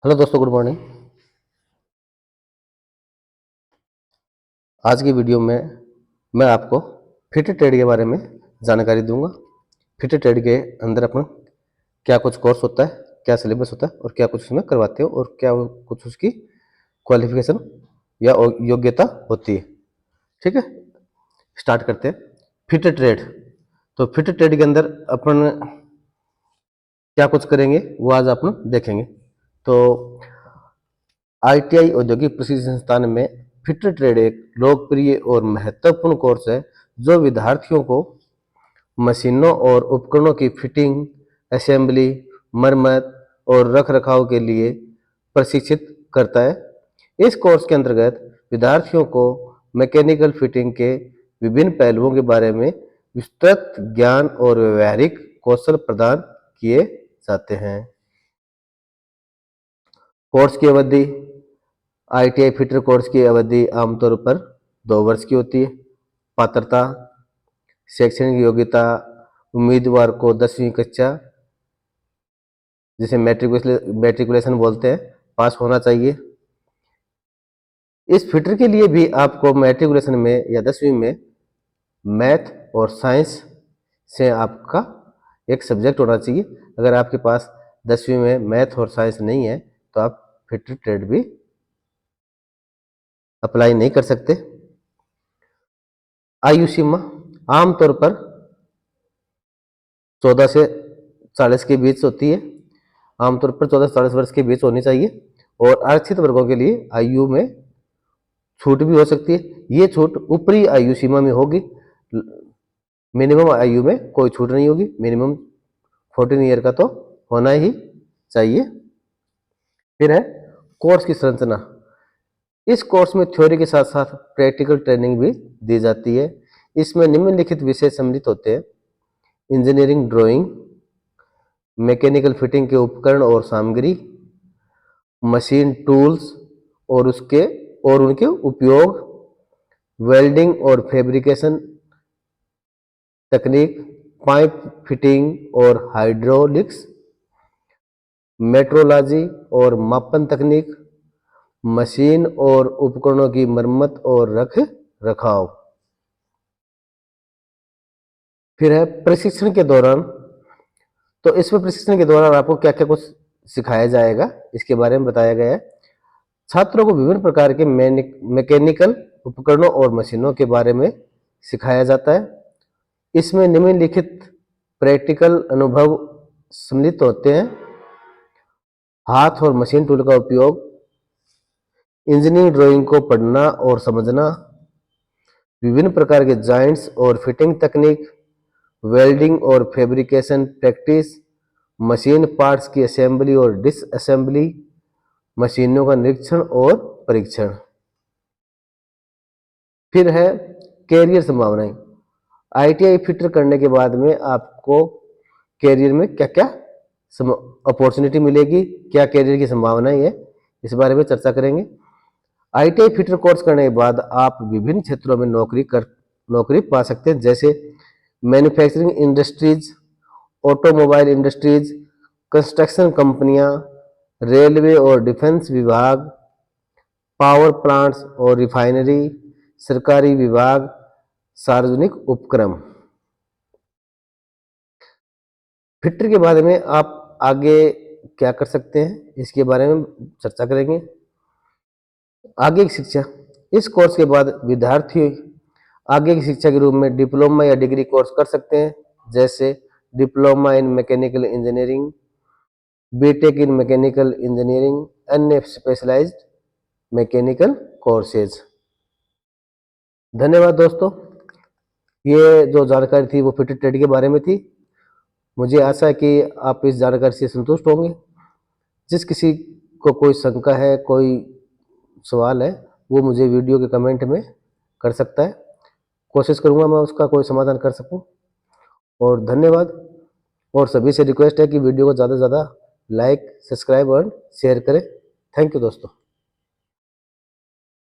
Hello दोस्तों, good morning. आज की वीडियो में मैं आपको फिट ट्रेड के बारे में जानकारी दूंगा। फिट ट्रेड के अंदर अपन क्या कुछ कोर्स होता है, क्या सिलेबस होता है और क्या कुछ उसमें करवाते हो और क्या कुछ उसकी क्वालिफिकेशन या योग्यता होती है। ठीक है, स्टार्ट करते हैं। फिट ट्रेड, तो फिट ट्रेड के अंदर अपन क्या कुछ करेंगे वो आज अपन देखेंगे। तो आईटीआई औद्योगिक प्रशिक्षण संस्थान में फिट ट्रेड एक लोकप्रिय और महत्वपूर्ण कोर्स है जो विद्यार्थियों को मशीनों और उपकरणों की फिटिंग, असेंबली, मरम्मत और रखरखाव के लिए प्रशिक्षित करता है। इस कोर्स के अंतर्गत विद्यार्थियों को मैकेनिकल फिटिंग के विभिन्न पहलुओं के बारे में विस्तृत ज्ञान और व्यवहारिक कौशल प्रदान किए जाते हैं। कोर्स की अवधि, आईटीआई फिटर कोर्स की अवधि आमतौर पर 2 वर्ष की होती है। पात्रता, शैक्षणिक योग्यता, उम्मीदवार को 10वीं कक्षा जिसे मैट्रिकुलेशन बोलते हैं, पास होना चाहिए। इस फिटर के लिए भी आपको मैट्रिकुलेशन में या 10वीं में मैथ और साइंस से आपका एक सब्जेक्ट होना चाहिए। अगर आपके पास 10वीं में मैथ और साइंस नहीं है तो आप फिटर ट्रेड भी अप्लाई नहीं कर सकते। आयु सीमा आमतौर पर 14 से 40 के बीच होती है। आमतौर पर 14 से 40 वर्ष के बीच होनी चाहिए। और आरक्षित वर्गों के लिए आयु में छूट भी हो सकती है। ये छूट ऊपरी आयु सीमा में होगी, मिनिमम आयु में कोई छूट नहीं होगी। मिनिमम 14 ईयर का तो होना ही चाहिए। फिर है कोर्स की संरचना। इस कोर्स में थ्योरी के साथ साथ प्रैक्टिकल ट्रेनिंग भी दी जाती है। इसमें निम्नलिखित विषय सम्मिलित होते हैं: इंजीनियरिंग ड्राइंग, मैकेनिकल फिटिंग के उपकरण और सामग्री, मशीन टूल्स और उनके उपयोग, वेल्डिंग और फैब्रिकेशन तकनीक, पाइप फिटिंग और हाइड्रोलिक्स, मेट्रोलॉजी और मापन तकनीक, मशीन और उपकरणों की मरम्मत और रख रखाव। फिर है प्रशिक्षण के दौरान। तो इसमें प्रशिक्षण के दौरान आपको क्या क्या कुछ सिखाया जाएगा इसके बारे में बताया गया है। छात्रों को विभिन्न प्रकार के मैकेनिकल उपकरणों और मशीनों के बारे में सिखाया जाता है। इसमें निम्नलिखित प्रैक्टिकल अनुभव सम्मिलित होते हैं: हाथ और मशीन टूल का उपयोग, इंजीनियरिंग ड्राइंग को पढ़ना और समझना, विभिन्न प्रकार के जॉइंट्स और फिटिंग तकनीक, वेल्डिंग और फैब्रिकेशन प्रैक्टिस, मशीन पार्ट्स की असेंबली और डिसअसेंबली, मशीनों का निरीक्षण और परीक्षण। फिर है कैरियर संभावनाएं। आईटीआई फिटर करने के बाद में आपको कैरियर में क्या क्या अपॉर्चुनिटी मिलेगी, क्या कैरियर की संभावनाएं है, इस बारे में चर्चा करेंगे। आईटीआई फिटर कोर्स करने के बाद आप विभिन्न क्षेत्रों में नौकरी पा सकते हैं, जैसे manufacturing industries, automobile industries, construction कंपनियां, रेलवे और डिफेंस विभाग, पावर प्लांट्स और रिफाइनरी, सरकारी विभाग, सार्वजनिक उपक्रम। फिटर के बारे में आप आगे क्या कर सकते हैं इसके बारे में चर्चा करेंगे। आगे की शिक्षा। इस कोर्स के बाद विद्यार्थी आगे की शिक्षा के रूप में डिप्लोमा या डिग्री कोर्स कर सकते हैं, जैसे diploma in mechanical engineering, BTech in mechanical engineering, अन्य स्पेशलाइज्ड मैकेनिकल कोर्सेज। धन्यवाद दोस्तों, ये जो जानकारी थी वो फिट ट्रेड के बारे में थी। मुझे आशा है कि आप इस जानकारी से संतुष्ट होंगे। जिस किसी को कोई शंका है, कोई सवाल है, वो मुझे वीडियो के कमेंट में कर सकता है। कोशिश करूंगा मैं उसका कोई समाधान कर सकूं। और धन्यवाद। और सभी से रिक्वेस्ट है कि वीडियो को ज़्यादा से ज़्यादा लाइक, सब्सक्राइब और शेयर करें। थैंक यू दोस्तों।